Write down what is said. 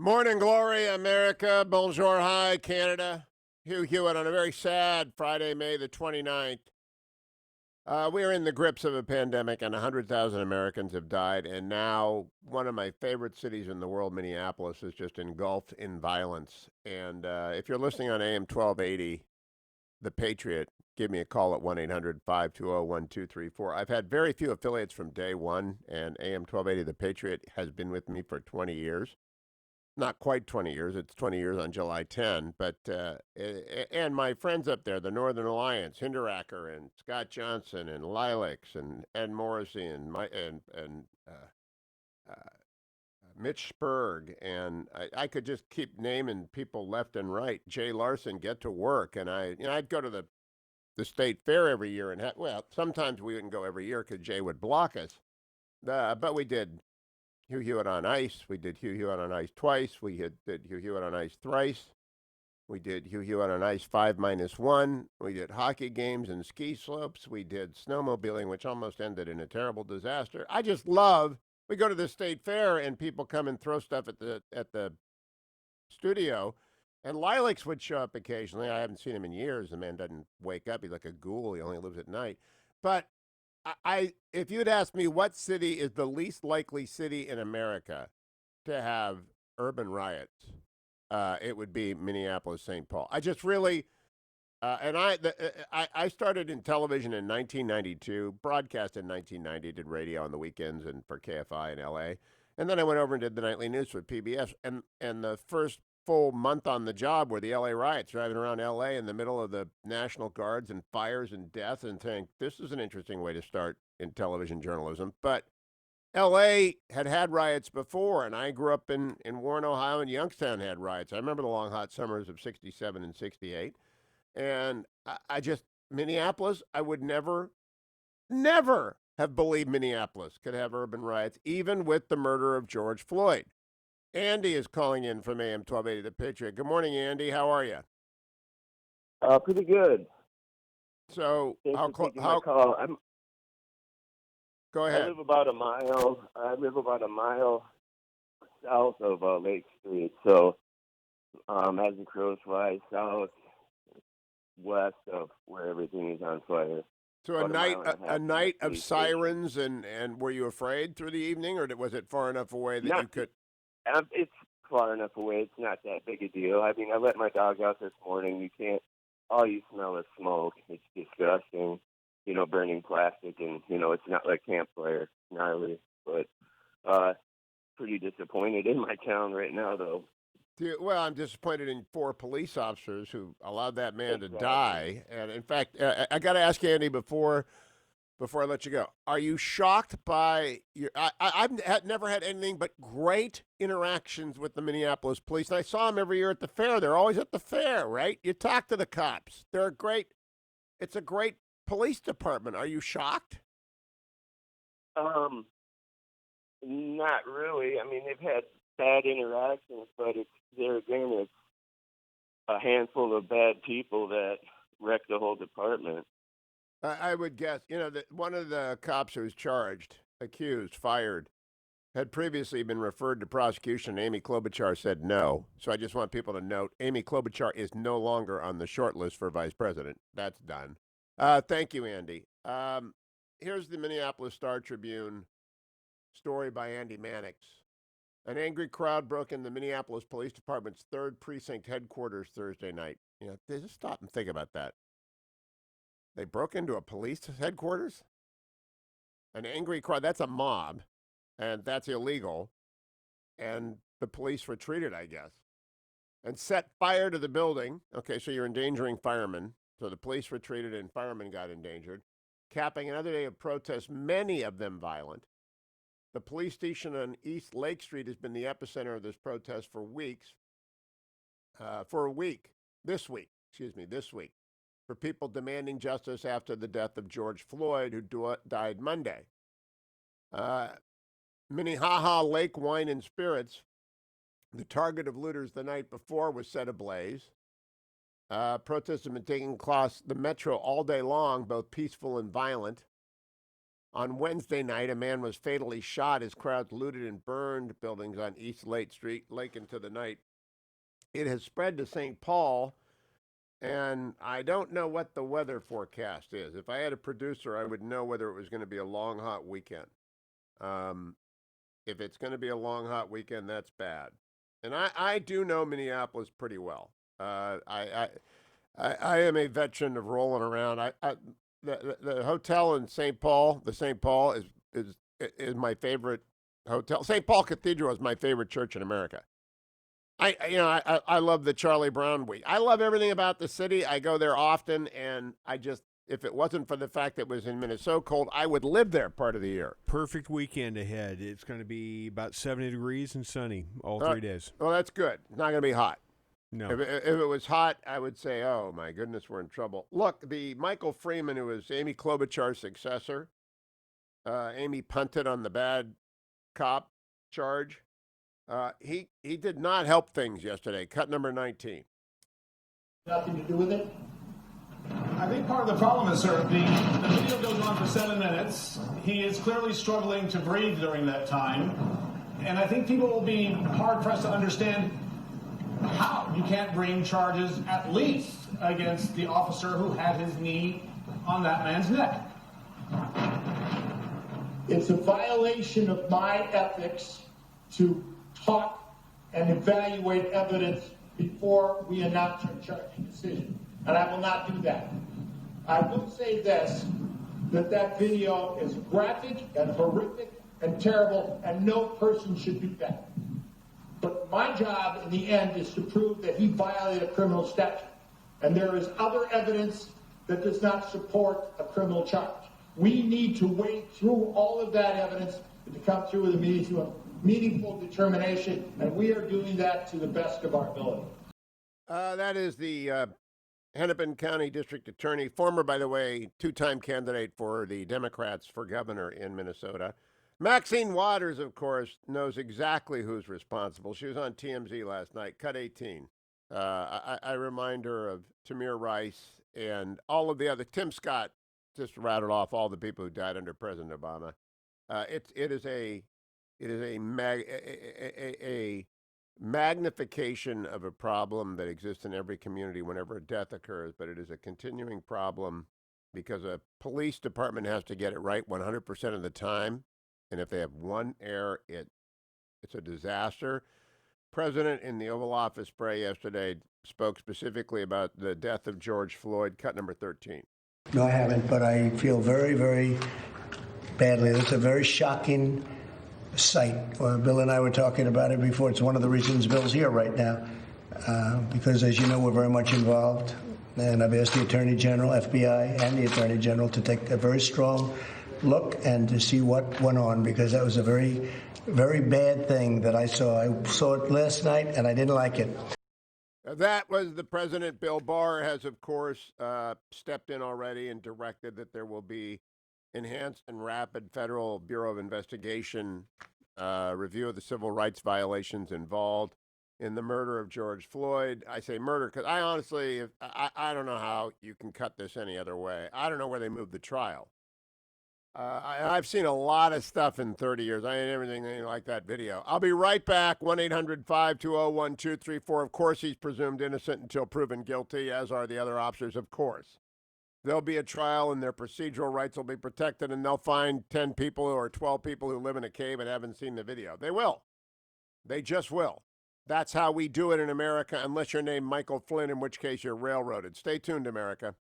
Morning glory, America. Bonjour, hi, Canada. Hugh Hewitt on a very sad Friday, May the 29th. We are in the grips of a pandemic, and 100,000 Americans have died. And now, one of my favorite cities in the world, Minneapolis, is just engulfed in violence. And if you're listening on AM 1280, The Patriot, give me a call at 1 800 520 1234. I've had very few affiliates from day one, and AM 1280, The Patriot, has been with me for 20 years. Not quite 20 years. It's 20 years on July 10. But and my friends up there, the Northern Alliance, Hinderacker and Scott Johnson and Lilacs and Ed Morrissey and uh, Mitch Spurg, and I could just keep naming people left and right. Jay Larson, get to work, and I'd go to the state fair every year, and well, sometimes we wouldn't go every year because Jay would block us. But we did Hugh Hewitt on ice. We did Hugh Hewitt on ice twice. Did Hugh Hewitt on ice thrice. We did Hugh Hewitt on ice 5-1. We did hockey games and ski slopes. We did snowmobiling, which almost ended in a terrible disaster. I just love. We go to the state fair and people come and throw stuff at the studio. And Lilacs would show up occasionally. I haven't seen him in years. The man doesn't wake up. He's like a ghoul. He only lives at night. But if you'd asked me what city is the least likely city in America to have urban riots, it would be Minneapolis, St. Paul. I just really, I started in television in 1992, broadcast in 1990, did radio on the weekends and for KFI in LA, and then I went over and did the nightly news for PBS. And the first full month on the job were the LA riots, driving around LA in the middle of the National Guards and fires and death, and think this is an interesting way to start in television journalism. But LA had riots before, and I grew up in Warren, Ohio, and Youngstown had riots. I remember the long, hot summers of 67 and 68. And I just, Minneapolis, I would never, never have believed Minneapolis could have urban riots, even with the murder of George Floyd. Andy is calling in from AM 1280 The Patriot. Good morning, Andy. How are you? Pretty good. So, Thanks for taking my call. Go I ahead. live about a mile. South of Lake Street. So, as the crows fly south, west of where everything is on fire. So a night of sirens, and were you afraid through the evening, or was it far enough away that you could? It's far enough away. It's not that big a deal. I mean, I let my dog out this morning. You can't. All you smell is smoke. It's disgusting. Burning plastic, and it's not like campfire, gnarly. But pretty disappointed in my town right now, though. Well, I'm disappointed in 4 police officers who allowed that man to die. And in fact, I got to ask Andy before I let you go. Are you shocked by your? I've never had anything but great interactions with the Minneapolis police, and I saw them every year at the fair. They're always at the fair, right? You talk to the cops. They're great. It's a great police department. Are you shocked? Not really. I mean, they've had bad interactions, but it's a handful of bad people that wreck the whole department. I would guess, that one of the cops who was charged, accused, fired, had previously been referred to prosecution. Amy Klobuchar said no. So I just want people to note Amy Klobuchar is no longer on the short list for vice president. That's done. Thank you, Andy. Here's the Minneapolis Star-Tribune story by Andy Mannix. An angry crowd broke in the Minneapolis Police Department's 3rd Precinct headquarters Thursday night. Just stop and think about that. They broke into a police headquarters? An angry crowd, that's a mob, and that's illegal. And the police retreated, I guess, and set fire to the building. Okay, so you're endangering firemen. So the police retreated and firemen got endangered, capping another day of protests, many of them violent. The police station on East Lake Street has been the epicenter of this protest for weeks. This week, for people demanding justice after the death of George Floyd, who died Monday. Minnehaha Lake Wine and Spirits, the target of looters the night before, was set ablaze. Protests have been taking across the metro all day long, both peaceful and violent. On Wednesday night, a man was fatally shot as crowds looted and burned buildings on East Lake Street late into the night. It has spread to St. Paul, and I don't know what the weather forecast is. If I had a producer, I would know whether it was going to be a long, hot weekend. If it's going to be a long, hot weekend, that's bad. And I do know Minneapolis pretty well. I am a veteran of rolling around. The hotel in St. Paul, the St. Paul is my favorite hotel. St. Paul Cathedral is my favorite church in America. I love the Charlie Brown week. I love everything about the city. I go there often, and if it wasn't for the fact that it was in Minnesota cold, I would live there part of the year. Perfect weekend ahead. It's going to be about 70 degrees and sunny all 3 days. Well, that's good. It's not going to be hot. No. If it was hot, I would say, oh, my goodness, we're in trouble. Look, the Michael Freeman, who is Amy Klobuchar's successor, Amy punted on the bad cop charge. He did not help things yesterday. Cut number 19. Nothing to do with it? I think part of the problem is, sir, the video goes on for 7 minutes. He is clearly struggling to breathe during that time. And I think people will be hard-pressed to understand how you can't bring charges at least against the officer who had his knee on that man's neck. It's a violation of my ethics to talk and evaluate evidence before we announce our charging decision. And I will not do that. I will say this, that video is graphic and horrific and terrible, and no person should do that. But my job in the end is to prove that he violated a criminal statute. And there is other evidence that does not support a criminal charge. We need to wade through all of that evidence to come through with a meaningful determination, and we are doing that to the best of our ability. That is the Hennepin County District Attorney, former, by the way, two-time candidate for the Democrats for governor in Minnesota. Maxine Waters, of course, knows exactly who's responsible. She was on TMZ last night, cut 18. I remind her of Tamir Rice and all of the other. Tim Scott just rattled off all the people who died under President Obama. It is a magnification of a problem that exists in every community whenever a death occurs, but it is a continuing problem because a police department has to get it right 100% of the time. And if they have one error, it's a disaster. President in the Oval Office spray yesterday spoke specifically about the death of George Floyd, cut number 13. No, I haven't, but I feel very, very badly. It's a very shocking sight. Bill and I were talking about it before. It's one of the reasons Bill's here right now, because, as you know, we're very much involved. And I've asked the Attorney General, FBI, and the Attorney General to take a very strong look and to see what went on, because that was a very, very bad thing that I saw. I saw it last night, and I didn't like it. That was the president. Bill Barr has, of course, stepped in already and directed that there will be enhanced and rapid Federal Bureau of Investigation review of the civil rights violations involved in the murder of George Floyd. I say murder because I honestly, I don't know how you can cut this any other way. I don't know where they moved the trial. I've seen a lot of stuff in 30 years. I ain't everything like that video. I'll be right back. 1-800-520-1234. Of course, he's presumed innocent until proven guilty, as are the other officers, of course. There'll be a trial, and their procedural rights will be protected, and they'll find 10 people or 12 people who live in a cave and haven't seen the video. They will. They just will. That's how we do it in America, unless you're named Michael Flynn, in which case you're railroaded. Stay tuned, America.